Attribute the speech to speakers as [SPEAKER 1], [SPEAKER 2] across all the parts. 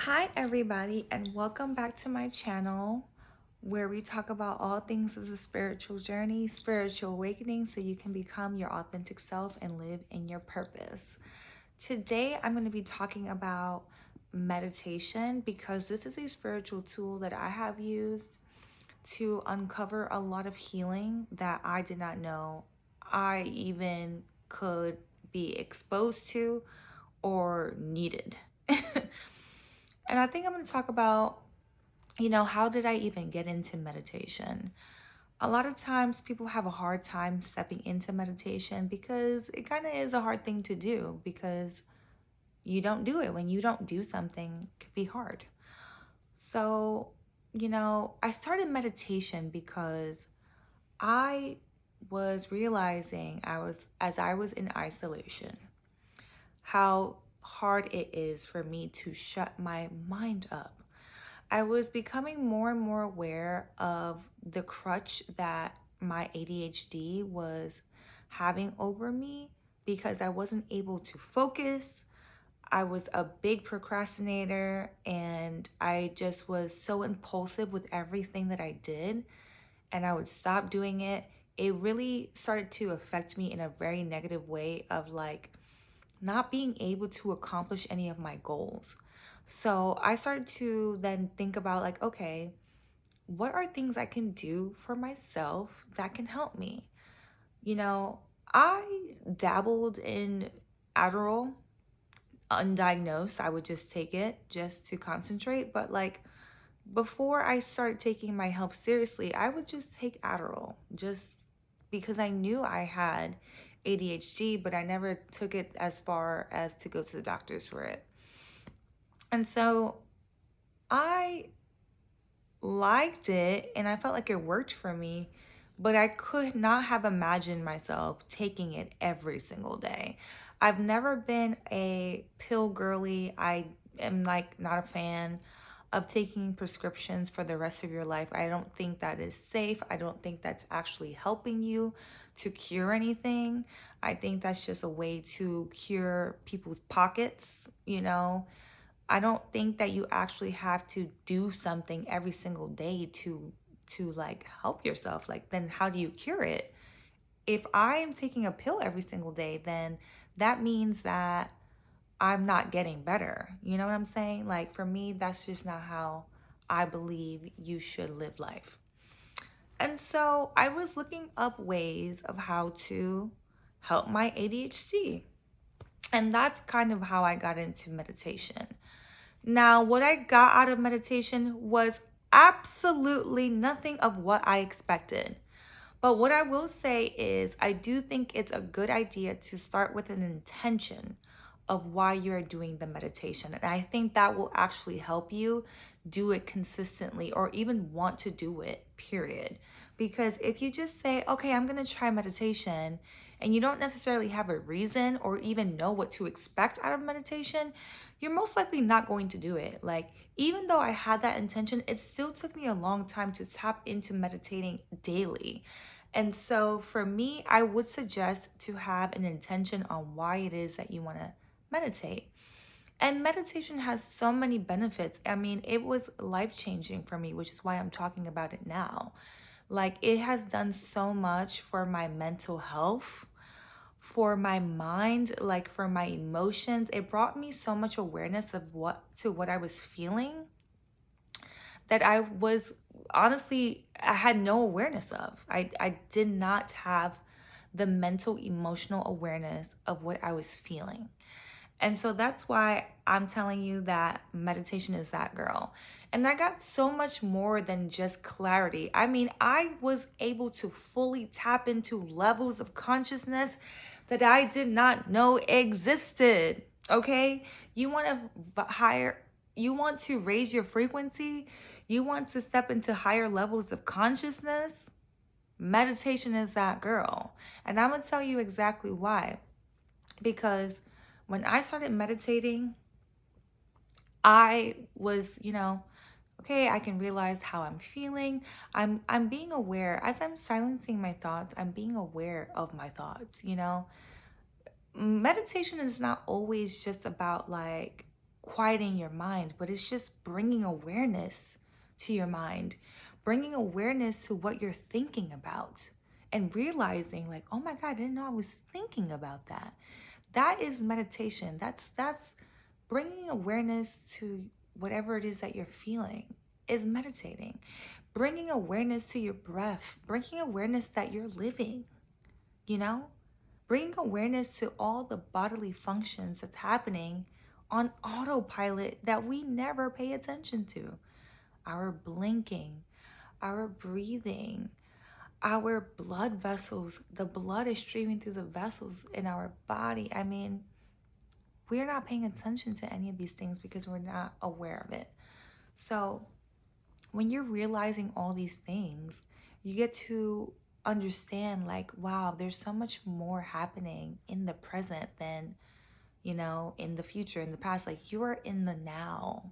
[SPEAKER 1] Hi, everybody, and welcome back to my channel where we talk about all things as a spiritual journey, spiritual awakening, so you can become your authentic self and live in your purpose. Today, I'm going to be talking about meditation because this is a spiritual tool that I have used to uncover a lot of healing that I did not know I even could be exposed to or needed. And I think I'm going to talk about, how did I even get into meditation? A lot of times people have a hard time stepping into meditation because it kind of is a hard thing to do because you don't do it. When you don't do something, it can be hard. So, I started meditation because I was realizing as I was in isolation, how hard it is for me to shut my mind up. I was becoming more and more aware of the crutch that my ADHD was having over me because I wasn't able to focus. I was a big procrastinator and I just was so impulsive with everything that I did, and I would stop doing it. It really started to affect me in a very negative way of like not being able to accomplish any of my goals. So I started to then think about, like, okay, what are things I can do for myself that can help me? You know, I dabbled in Adderall undiagnosed. I would just take it just to concentrate. But like before I started taking my health seriously, I would just take Adderall just because I knew I had ADHD, but I never took it as far as to go to the doctors for it. And so I liked it and I felt like it worked for me, but I could not have imagined myself taking it every single day. I've never been a pill girly. I am like not a fan of taking prescriptions for the rest of your life. I don't think that is safe. I don't think that's actually helping you to cure anything. I think that's just a way to cure people's pockets. I don't think that you actually have to do something every single day to like help yourself. Like then how do you cure it? If I am taking a pill every single day, then that means that I'm not getting better. You know what I'm saying? Like for me, that's just not how I believe you should live life. And so I was looking up ways of how to help my ADHD. And that's kind of how I got into meditation. Now, what I got out of meditation was absolutely nothing of what I expected. But what I will say is, I do think it's a good idea to start with an intention of why you're doing the meditation. And I think that will actually help you do it consistently or even want to do it, period. Because if you just say, okay, I'm going to try meditation, and you don't necessarily have a reason or even know what to expect out of meditation, you're most likely not going to do it. Like, even though I had that intention, it still took me a long time to tap into meditating daily. And so for me, I would suggest to have an intention on why it is that you want to meditate. And meditation has so many benefits. I mean, it was life changing for me, which is why I'm talking about it now. Like, it has done so much for my mental health, for my mind, like for my emotions. It brought me so much awareness of what I was feeling that I was honestly, I had no awareness of. I did not have the mental, emotional awareness of what I was feeling. And so that's why I'm telling you that meditation is that girl. And I got so much more than just clarity. I mean, I was able to fully tap into levels of consciousness that I did not know existed. Okay? You want you want to raise your frequency, you want to step into higher levels of consciousness. Meditation is that girl. And I'm going to tell you exactly why. Because when I started meditating, I was, okay, I can realize how I'm feeling. I'm being aware as I'm silencing my thoughts. I'm being aware of my thoughts. Meditation is not always just about like quieting your mind, but it's just bringing awareness to your mind, bringing awareness to what you're thinking about, and realizing like, oh my God, I didn't know I was thinking about that. That is meditation. That's bringing awareness to whatever it is that you're feeling is meditating. Bringing awareness to your breath, bringing awareness that you're living, you know? Bringing awareness to all the bodily functions that's happening on autopilot that we never pay attention to. Our blinking, our breathing, our blood vessels, the blood is streaming through the vessels in our body. I mean, we're not paying attention to any of these things because we're not aware of it. So when you're realizing all these things, you get to understand like, wow, there's so much more happening in the present than, in the future, in the past. Like, you are in the now.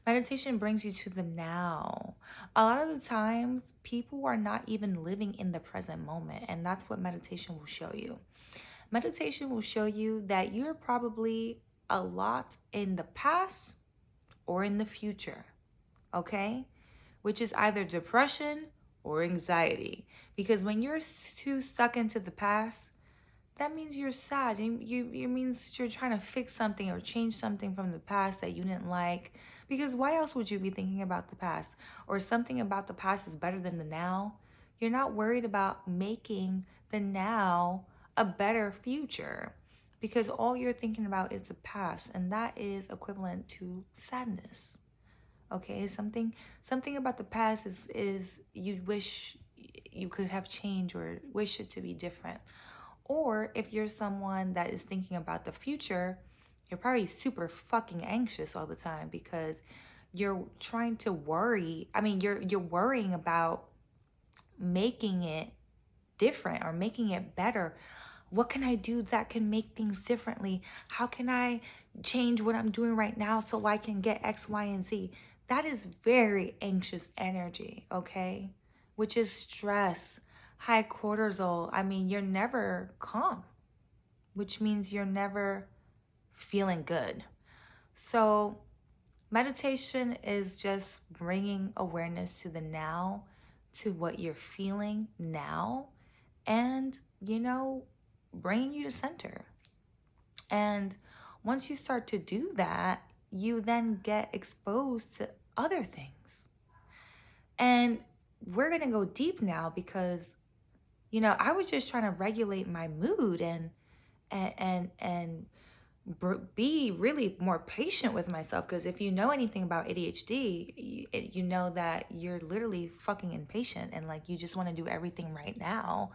[SPEAKER 1] Meditation brings you to the now. A lot of the times, people are not even living in the present moment, and that's what meditation will show you. Meditation will show you that you're probably a lot in the past or in the future, okay? Which is either depression or anxiety. Because when you're too stuck into the past, that means you're sad. It means you're trying to fix something or change something from the past that you didn't like. Because why else would you be thinking about the past? Or something about the past is better than the now? You're not worried about making the now a better future. Because all you're thinking about is the past. And that is equivalent to sadness. Okay, something about the past is you wish you could have changed or wish it to be different. Or if you're someone that is thinking about the future, you're probably super fucking anxious all the time because you're trying to worry. I mean, you're worrying about making it different or making it better. What can I do that can make things differently? How can I change what I'm doing right now so I can get X, Y, and Z? That is very anxious energy, okay? Which is stress, high cortisol. I mean, you're never calm, which means you're never feeling good. So meditation is just bringing awareness to the now, to what you're feeling now, and, bringing you to center. And once you start to do that, you then get exposed to other things. And we're going to go deep now because, I was just trying to regulate my mood and be really more patient with myself. Because if you know anything about ADHD, you know that you're literally fucking impatient and like you just want to do everything right now.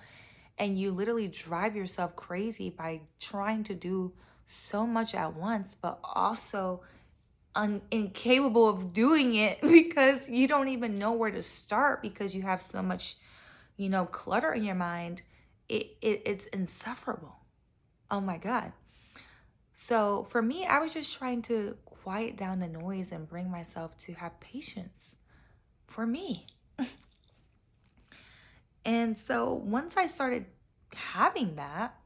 [SPEAKER 1] And you literally drive yourself crazy by trying to do so much at once, but also incapable of doing it because you don't even know where to start because you have so much, clutter in your mind. It's insufferable. Oh my God. So for me, I was just trying to quiet down the noise and bring myself to have patience for me. And so once I started having that,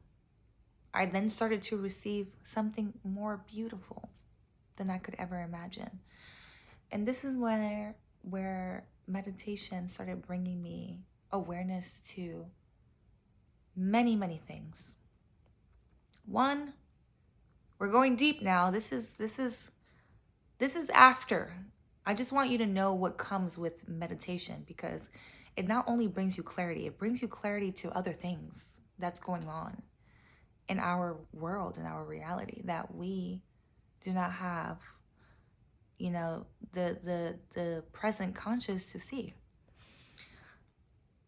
[SPEAKER 1] I then started to receive something more beautiful than I could ever imagine. And this is where meditation started bringing me awareness to many, many things. One, we're going deep now. This is after. I just want you to know what comes with meditation because it not only brings you clarity, it brings you clarity to other things that's going on in our world, in our reality that we do not have, the present conscious to see.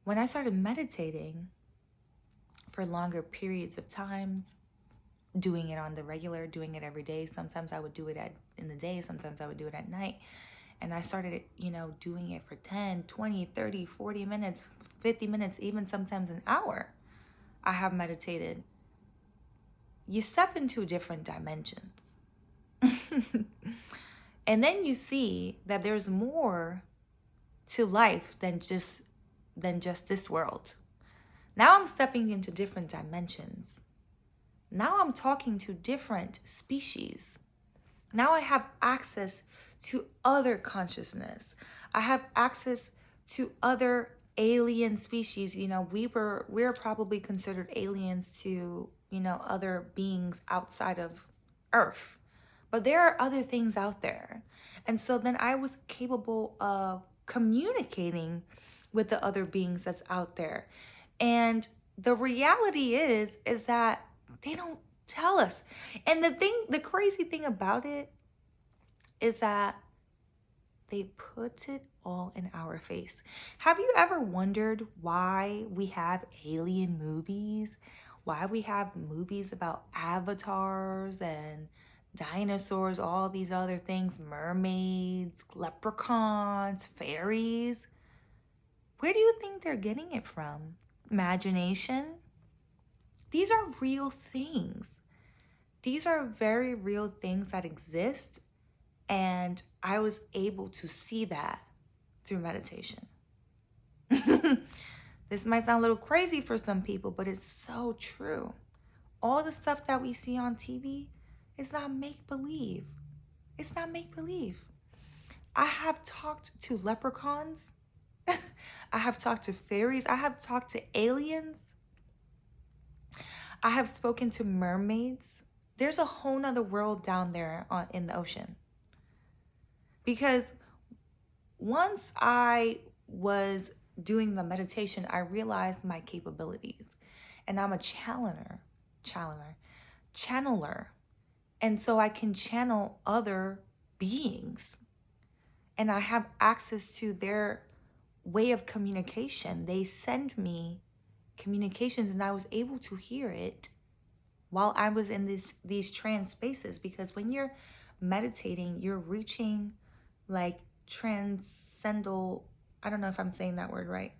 [SPEAKER 1] When I started meditating for longer periods of times, doing it on the regular, doing it every day, sometimes I would do it in the day, sometimes I would do it at night. And I started, doing it for 10, 20, 30, 40 minutes, 50 minutes, even sometimes an hour. I have meditated. You step into different dimensions. And then you see that there's more to life than just this world. Now I'm stepping into different dimensions. Now I'm talking to different species. Now I have access to other consciousness. I have access to other alien species. You know, we're probably considered aliens to, you know, other beings outside of Earth. But there are other things out there. And so then I was capable of communicating with the other beings that's out there. And the reality is that they don't tell us. And the crazy thing about it is that they put it all in our face. Have you ever wondered why we have alien movies? Why we have movies about avatars and dinosaurs, all these other things, mermaids, leprechauns, fairies? Where do you think they're getting it from? Imagination? These are real things. These are very real things that exist, and I was able to see that through meditation. This might sound a little crazy for some people, but it's so true. All the stuff that we see on TV is not make believe. It's not make believe. I have talked to leprechauns. I have talked to fairies. I have talked to aliens. I have spoken to mermaids. There's a whole nother world down there in the ocean. Because once I was doing the meditation, I realized my capabilities. And I'm a channeler. And so I can channel other beings. And I have access to their way of communication. They send me communications, and I was able to hear it while I was in these trance spaces. Because when you're meditating, you're reaching like transcendental, I don't know if I'm saying that word right,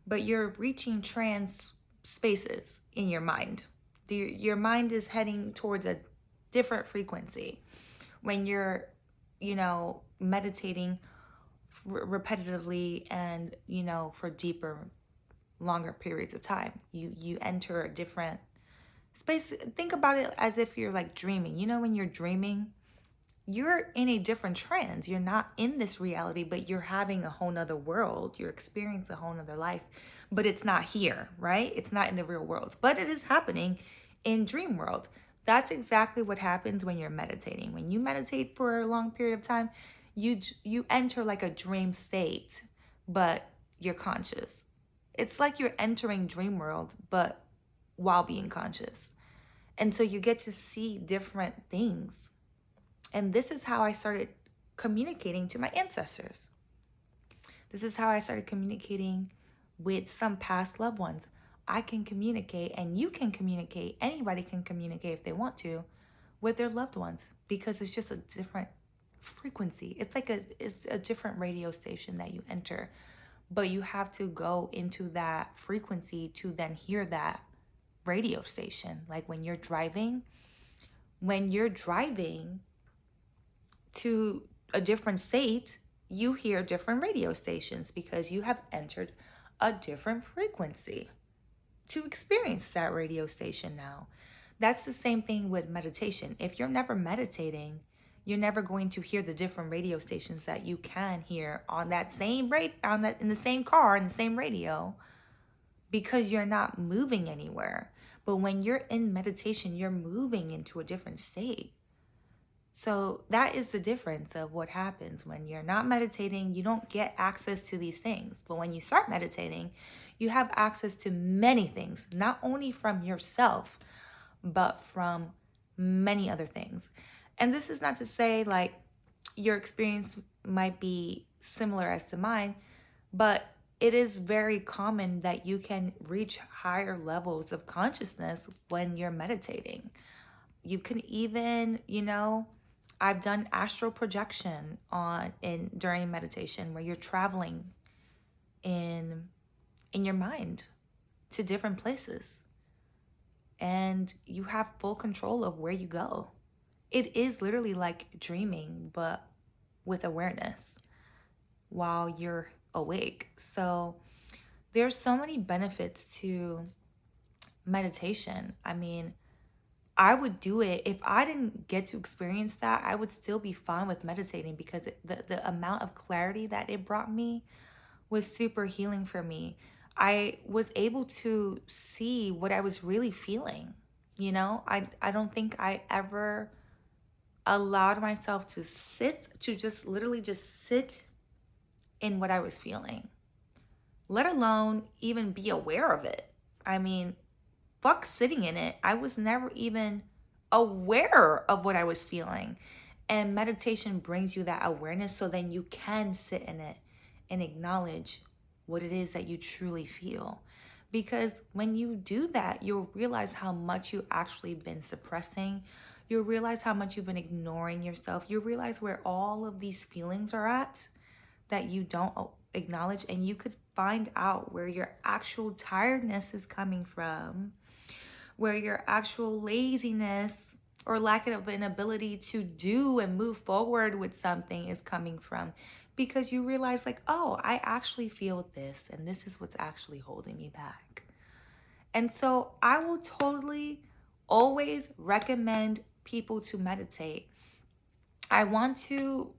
[SPEAKER 1] but you're reaching trance spaces in your mind. Your mind is heading towards a different frequency when you're, you know, meditating repetitively and, you know, for deeper, longer periods of time. You enter a different space. Think about it as if you're like dreaming. You know, when you're dreaming, you're in a different trance. You're not in this reality, but you're having a whole nother world. You're experiencing a whole nother life, but it's not here, right? It's not in the real world, but it is happening in dream world. That's exactly what happens when you're meditating. When you meditate for a long period of time, you enter like a dream state, but you're conscious. It's like you're entering dream world, but while being conscious. And so you get to see different things. And this is how I started communicating to my ancestors. This is how I started communicating with some past loved ones. I can communicate, and you can communicate. Anybody can communicate if they want to with their loved ones, because it's just a different frequency. It's like it's a different radio station that you enter, but you have to go into that frequency to then hear that radio station. Like when you're driving to a different state, you hear different radio stations because you have entered a different frequency to experience that radio station now. That's the same thing with meditation. If you're never meditating, you're never going to hear the different radio stations that you can hear on that same in the same car, in the same radio, because you're not moving anywhere. But when you're in meditation, you're moving into a different state. So that is the difference of what happens. When you're not meditating, you don't get access to these things. But when you start meditating, you have access to many things, not only from yourself, but from many other things. And this is not to say like your experience might be similar as to mine, but it is very common that you can reach higher levels of consciousness when you're meditating. You can even, you know, I've done astral projection during meditation, where you're traveling in your mind to different places, and you have full control of where you go. It is literally like dreaming, but with awareness while you're awake. So there's so many benefits to meditation. I mean, I would do it. If I didn't get to experience that, I would still be fine with meditating because the amount of clarity that it brought me was super healing for me. I was able to see what I was really feeling. You know, I don't think I ever allowed myself to just literally just sit in what I was feeling, let alone even be aware of it. I mean, fuck sitting in it. I was never even aware of what I was feeling. And meditation brings you that awareness so then you can sit in it and acknowledge what it is that you truly feel. Because when you do that, you'll realize how much you actually been suppressing. You'll realize how much you've been ignoring yourself. You'll realize where all of these feelings are at that you don't acknowledge, and you could find out where your actual tiredness is coming from, where your actual laziness or lack of an ability to do and move forward with something is coming from, because you realize like, oh, I actually feel this and this is what's actually holding me back. And so I will totally always recommend people to meditate. I want to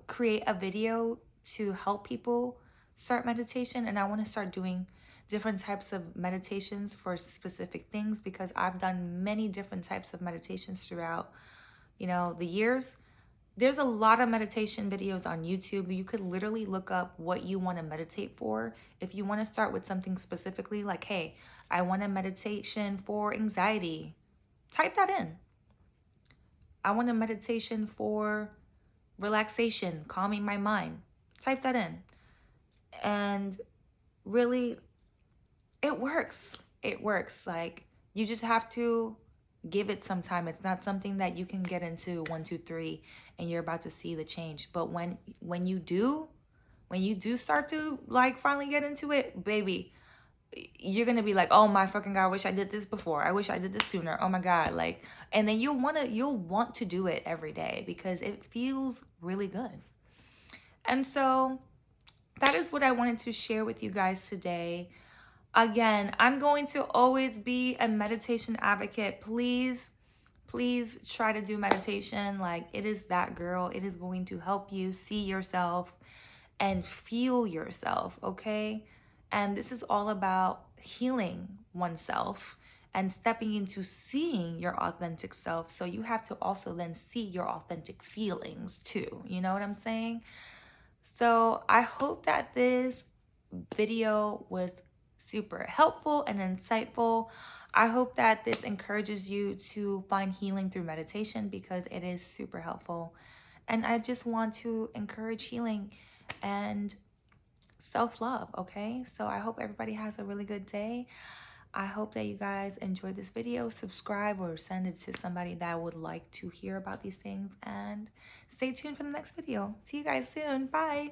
[SPEAKER 1] create a video to help people start meditation, and I want to start doing different types of meditations for specific things, because I've done many different types of meditations throughout, the years. There's a lot of meditation videos on YouTube. You could literally look up what you want to meditate for. If you want to start with something specifically, like, hey, I want a meditation for anxiety, type that in. I want a meditation for relaxation, calming my mind, type that in. And really, it works. It works. Like, you just have to give it some time. It's not something that you can get into 1, 2, 3 and you're about to see the change. But when you do start to like finally get into it, baby, you're gonna be like, oh my fucking God, I wish I did this before. I wish I did this sooner. Oh my God. Like, and then you'll want to do it every day because it feels really good. And so that is what I wanted to share with you guys today. Again, I'm going to always be a meditation advocate. Please try to do meditation. Like, it is that, girl. It is going to help you see yourself and feel yourself, okay? And this is all about healing oneself and stepping into seeing your authentic self. So you have to also then see your authentic feelings too. You know what I'm saying? So I hope that this video was super helpful and insightful. I hope that this encourages you to find healing through meditation because it is super helpful. And I just want to encourage healing and self-love, okay? So I hope everybody has a really good day. I hope that you guys enjoyed this video. Subscribe or send it to somebody that would like to hear about these things. And stay tuned for the next video. See you guys soon. Bye.